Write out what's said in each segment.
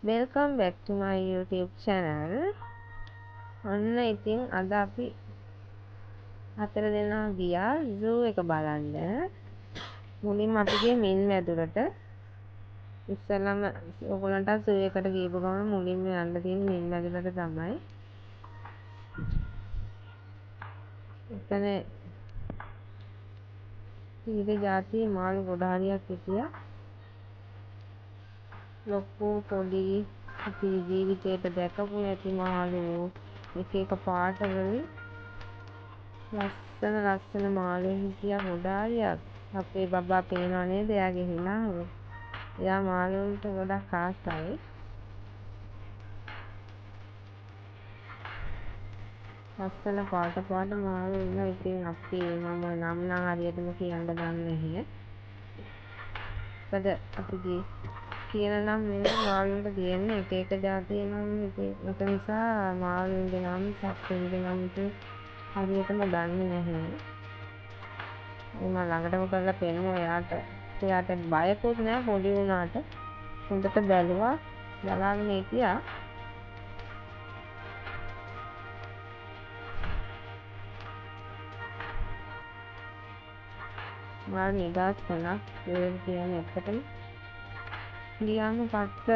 Welcome back to my YouTube channel. ඔන්න ඉතින් අද අපි හතර දෙනා ගියා zoo එක බලන්න. මුලින්ම අපි ගියේ මින් මැදුරට. ඉස්සෙල්ලාම ඔයගොල්ලන්ට zoo එකට ගිහපු ගමන් මුලින්ම යන්න තියෙන්නේ මින් මැදුරට තමයි. එතන විවිධ ජාතියේ මාළු ගොඩ හරියක් හිටියා. ලොකු පොඩි අපි ජීවිතේට දැකපු නැති මාළු එක එක පාටවල ලස්සන මාළු හිටියා ගොඩ හරියක්. අපේ බබා පේනව නේද? එයාගේ හිනාව. එයා මාළුන්ට ගොඩක් ආසයි. ලස්සන පාට මාළු ඉන්නවා. ඉතින් අපි මම නම් හරියටම කියන්න දන්නේ නැහැ. අපි කියන නම් නෙමෙයි මාළුන්ට තියෙන්නේ එක එක ජාතියේ නම් ඒක නිසා මාළුන්ගේ නම් සත්තුන්ගේ නම් හරියටම දන්නේ නැහැ. මම ළඟටම කරලා පෙන්නුවා එයාට බයකුත් නෑ පොඩි වුණාට. හොඳට බැලුවා. බලාගෙන හිටියා. මාළු නිදහස් වුණා. ඒක කියන්නේ ඇත්තටම ගියාම පස්ස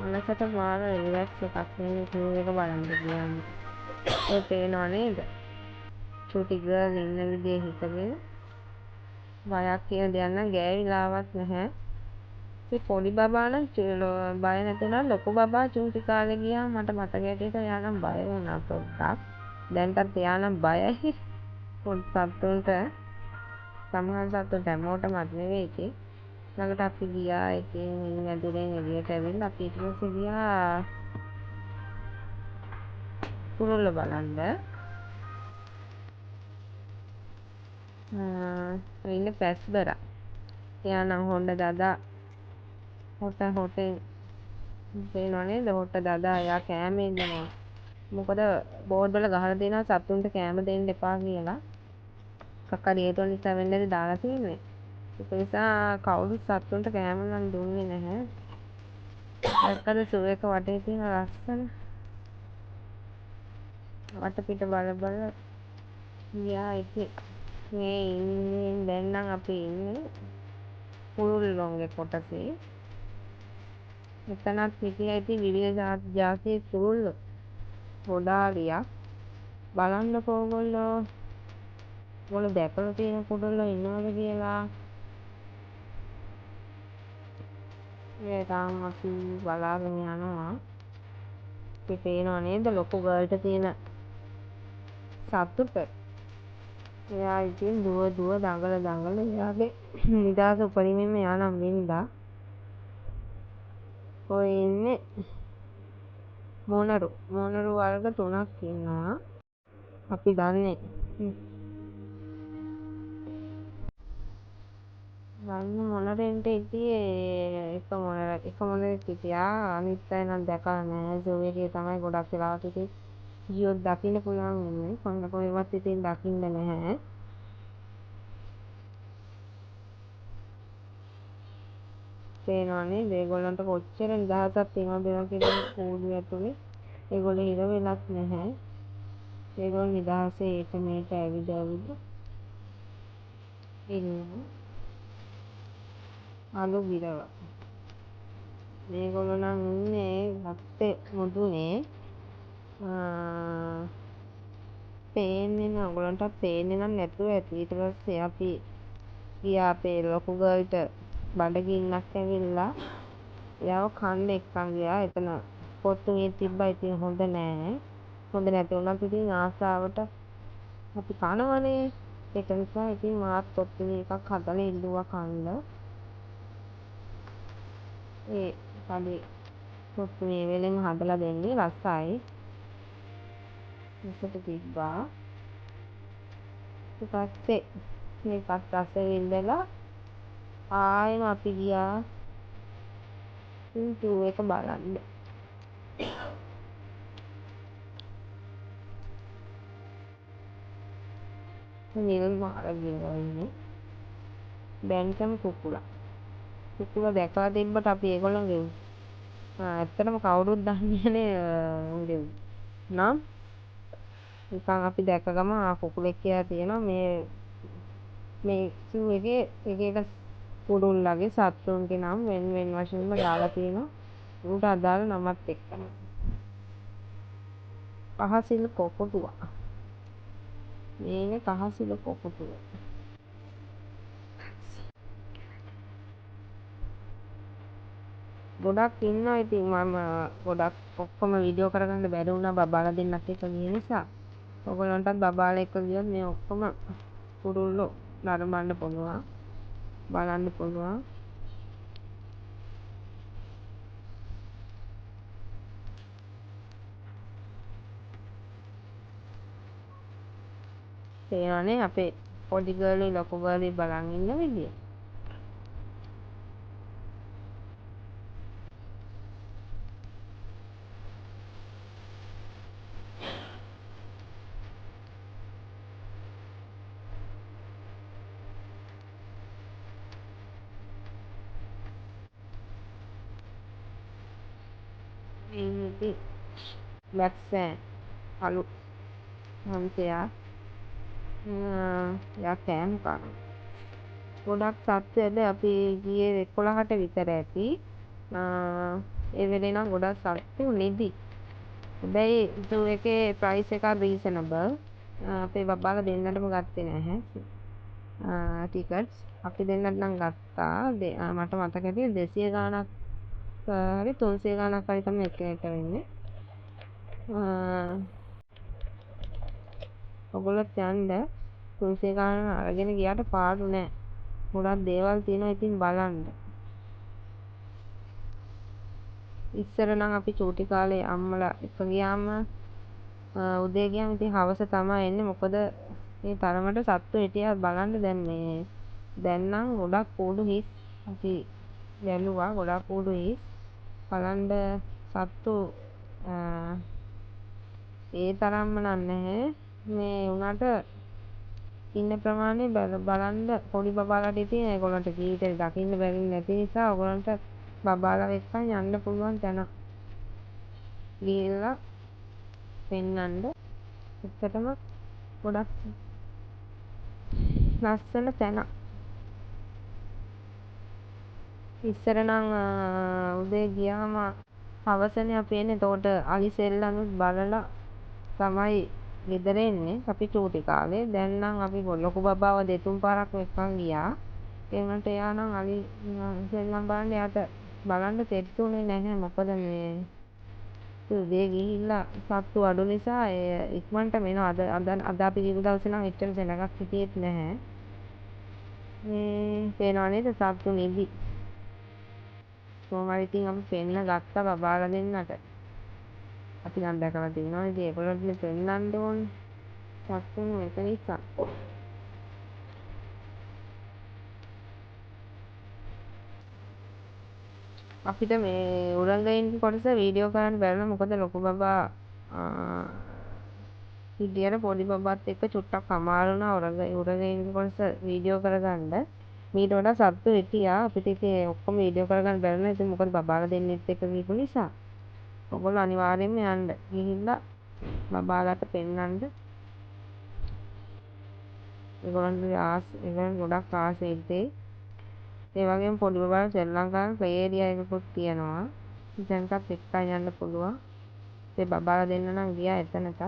මනසට මාර රිලැක්ස් එකක් නේ ටූර් එක බලන්න ගියාම. ඒ පේනව නේද? චූටි ගර්ල් ඉන්න විදිය හිතගෙන බයක් කියන දෙයක් නම් ගෑවිලාවත් නැහැ. ඒ පොඩි බබා නම් බය නැතුණා. ලොකු බබා චූටි කාලේ ගියාම මට මතක හැටියට එයා නම් බය වුණා පොඩ්ඩක්. දැන්ටත් එයා නම් බයයි. පොඩි සත්තුන්ට සමහර සත්තුන්ට හැමෝටමත් නෙවෙයි ඉතින්. ළඟට අපි ගියා. ඉතින් මැදුරෙන් එළියට ඇවිල්ලා අපි ඊට පස්සේ ගියා කුරුල්ල බලන්න. ඉන්නේ පැස්බරා. එයා නම් හොඬ දදා හොටෙන් පේනව නේද? හොට දදා එයා කෑම ඉන්නවා. මොකද බෝඩ් වල ගහලා තියෙනවා සත්තුන්ට කෑම දෙන්න එපා කියලා. කක්කරි හේතුව නිසා වෙන්නේ දාලා තියෙන්නේ. ඒක නිසා කවුරුත් සත්තුන්ට කෑම නම් දුන්නේ නැහැ. දැක්කද සූ එක වටේ තියෙන ලස්සන වටපිට බල ගියා. ඉතින් මේ ඉන්නේ දැන් නම් අපි ඉන්නේ කුරුල්ලොන්ගේ කොටසේ. එතනත් හිටියා ඉතින් විවිධ ජාතියේ කුරුල්ලෝ ගොඩාරියක්. බලන්නකෝ ඔයගොල්ලෝ දැකලා තියෙන කුරුල්ලෝ ඉන්නවද කියලා. ඒ තාම අපි බලාගෙන යනවා. අපි පේනව නේද ලොකු ගර්ල්ට තියෙන සතුට. එයා ඉතින් දුව දඟල එයාගේ නිදහස උපරිමයෙන්ම එයා නම් වින්දා. ඔය ඉන්නේ මොනරු වර්ග 3ක් ඉන්නවා. අපි දන්නේ මොනරෙන්ට හිටියේ එක මොනරෙක් හිටියා. අනිත් අය නම් දැකලා නැහැ. සූ එකේ තමයි ගොඩක් වෙලාවට ඉතින් ගියොත් දකින්න පුළුවන් වෙන්නේ. කොහෙවත් ඉතින් දකින්න නැහැ. පේනව නේද? ඒගොල්ලන්ට කොච්චර නිදහසක් තියෙනවද කියලා කූඩු ඇතුලේ. ඒගොල්ලෝ හිර වෙලත් නැහැ. ඒගොල්ලෝ නිදහසේ ඒට මේට ඇවිද ඉන්නවා. අලු ගිරව. මේගොල්ලෝ නම් ඉන්නේ රත්තේ මුදුනේ. පේන්නේ ඔයගොල්ලන්ටත් පේන්නේ නම් නැතුව ඇති. ඊට පස්සේ අපි ගියා අපේ ලොකු ගර්ල්ට බඩගින්නක් ඇවිල්ලා එයාව කන්න එක්කන් ගියා. එතන පොත්තු මිය තිබ්බා. ඉතින් හොඳ නෑ. හොඳ නැති වුණත් ඉතින් ආසාවට අපි කනවනේ. ඒක නිසා ඉතින් මාත් පොත්තු මිය එකක් හදලා ඉල්ලුවා කන්න. ඒ කඩේ පොත්තු මිය වෙලෙන් හදලා දෙන්නේ රසයි. ඒකට තිබ්බා. ඊට පස්සේ මේකත් රස විඳලා ආයෙම අපි ගියා සූ එක බලන්න. නිල් මාළගෙවල් ඉන්නේ බැන්ටම් කුකුලා. කුකුලා දැකලා තිබ්බට අපි ඒගොල්ලෝ ගෙව්වා. ඇත්තටම කවුරුත් දන්නේ නැහැ උන්ගේ නම්. නිකන් අපි දැක ගමන් කුකුලෙක් කියලා තියෙනවා මේ සූ එකේ එක එක කුරුල්ලගේ සත්තුන්ගේ නම් වෙන වෙන වශයෙන්ම දාලා තියෙනවා. ඌට අදාළ නමත් එක්කම. කහසිල් කොකොටුවා. මේනේ කහසිල් කොකොටුවා. ගොඩක් ඉන්නවා ඉතින් මම ගොඩක් ඔක්කොම වීඩියෝ කරගන්න බැරි වුණා බබාලා දෙන්නත් එක්ක ගිය නිසා. ඔයගොල්ලන්ටත් බබාලා එක්ක ගියොත් මේ ඔක්කොම කුරුල්ලෝ නරඹන්න පුළුවන්. බලන්න පුළුවන්. තේරෙනවනේ අපේ පොඩි ගර්ලි ලොකු ගර්ලි බලන් ඉන්න විදිය. ඉතින් ලැක්සෑන් අලු හම්සයා යා කෑම කනවා. ගොඩක් සත්ත්වයද අපි ගියේ 11ට විතර ඇති. ඒ වෙලේ නම් ගොඩක් සත්තු නිදි. හැබැයි සූ එකේ ප්‍රයිස් එක රීසනබල්. අපේ බබාලා දෙන්නටම ගත්තේ නැහැ. ටිකට්ස් අපි දෙන්නට නම් ගත්තා. මට මතක හැටියට 200 ගාණක් හරි 300 ගාණක් හරි තමයි එක්කෙනෙක්ට වෙන්නේ. ඔයගොල්ලොත් යන්න 300 ගාණ අරගෙන ගියාට පාඩු නෑ. ගොඩක් දේවල් තියෙනවා ඉතින් බලන්න. ඉස්සර නම් අපි චූටි කාලේ අම්මලා එක්ක ගියාම උදේ ගියාම ඉතින් හවස තමයි එන්නේ. මොකද මේ තරමට සත්තු හිටියා බලන්න දැන් නම් ගොඩක් කූඩු හිස්. අපි බැලුවා ගොඩක් කූඩු හිස්. බලන්න සත්තු ඒ තරම්ම නම් නැහැ. මේ උනාට ඉන්න ප්‍රමාණය බලන්න පොඩි බබාලාට ඉතින් ඒගොල්ලන්ට ජීවිතේ දකින්න බැරි නැති නිසා ඔයගොල්ලන්ට බබාලා එක්ක යන්න පුළුවන් තැනක්. ගිහිල්ලා පෙන්නන්න. ඇත්තටම ගොඩක් ලස්සන තැනක්. ඉස්සර නම් උදේ ගියාම හවසනේ අපි එන්නේ. එතකොට අලි සෙල්ලනුත් බලලා තමයි ගෙදර එන්නේ. අපි චූටි කාලේ. දැන් නම් අපි ලොකු බබාව 2-3 පාරක් එක්කන් ගියා. ඒ වුණාට එයා නම් අලි සෙල්ලම් බලන්න එයාට බලන්න තෙරුනේ නැහැ. මොකද මේ උදේ ගිහිල්ලා සත්තු අඩු නිසා ඉක්මනටම එනවා. අද අපි ගිහපු දවසේ නම් එච්චර සෙනගක් හිටියෙත් නැහැ. මේ පේනව නේද සත්තු නිදි. කොහොම හරි ඉතින් අපි පෙන්න ගත්තා බබාලා දෙන්නට. අපි නම් දැකලා තියෙනවා. ඉතින් ඒගොල්ලන්ට පෙන්නන්න ඕනේ. සත්තුන් එක නිසා. අපිට මේ උරංගයින්ගේ කොටස වීඩියෝ කරන්න බැරිුණා. මොකද ලොකු බබා හිටියට පොඩි බබාත් එක්ක චුට්ටක් අමාරු වුණා උරගයින්ගේ කොටස වීඩියෝ කරගන්න. මීට වඩා සත්තු හිටියා. අපිට ඉතින් ඔක්කොම වීඩියෝ කරගන්න බැරි වුණා. ඉතින් මොකද බබාලා දෙන්නෙත් එක්ක ගිහපු නිසා. ඔයගොල්ලෝ අනිවාර්යයෙන්ම යන්න. ගිහිල්ලා බබාලාට පෙන්නන්න. ඒගොල්ලන් ගොඩක් ආසෙයි ඉතින්. ඒ වගේම පොඩි බබාලා ශ්‍රී ලංකාවේ ප්ලේ ඒරියා එකකුත් තියෙනවා. දැන්ටත් එක්කන් යන්න පුළුවන්. ඒ බබාලා දෙන්න නම් ගියා එතනටත්.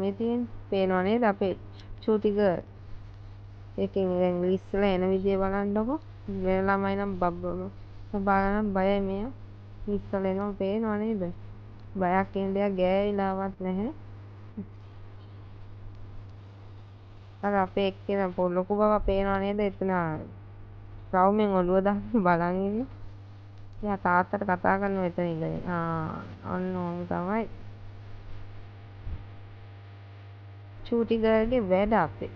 මේ තියෙන්නේ පේනව නේද අපේ චූටි ගර්ල්. ඒකෙන් දැන් ඉස්සලා එන විදිය බලන්නකො. වෙන ළමයි නම් බබාලා නම් බයයි මෙයා. ඉස්සලා එනවා පේනව නේද? බයක් කියන දෙයක් ගෑවිලාවත් නැහැ. අර අපේ එක්කෙනා ලොකු බබා පේනව නේද? එතන රවුමෙන් ඔළුව දාගෙන බලන් ඉන්නේ. එයා තාත්තට කතා කරනවා එතන ඉඳගෙන. ඔන්න ඕම තමයි. චූටි ගර්ල්ගේ වැඩ අපේ.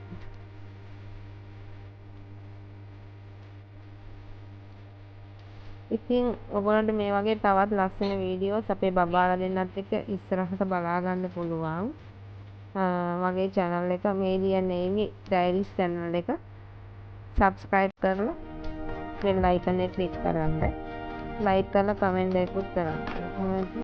ඉතින් ඔයගොල්ලන්ට මේ වගේ තවත් ලස්සන වීඩියෝස් අපේ බබාලා දෙන්නත් එක්ක ඉස්සරහට බලා ගන්න පුළුවන්. මගේ channel එක මේලියන් ඒමි ඩයරිස් channel එක subscribe කරලා bell icon එක click කරන්න. ලයික් කරලා කමෙන්ට් එකකුත් කරන්න.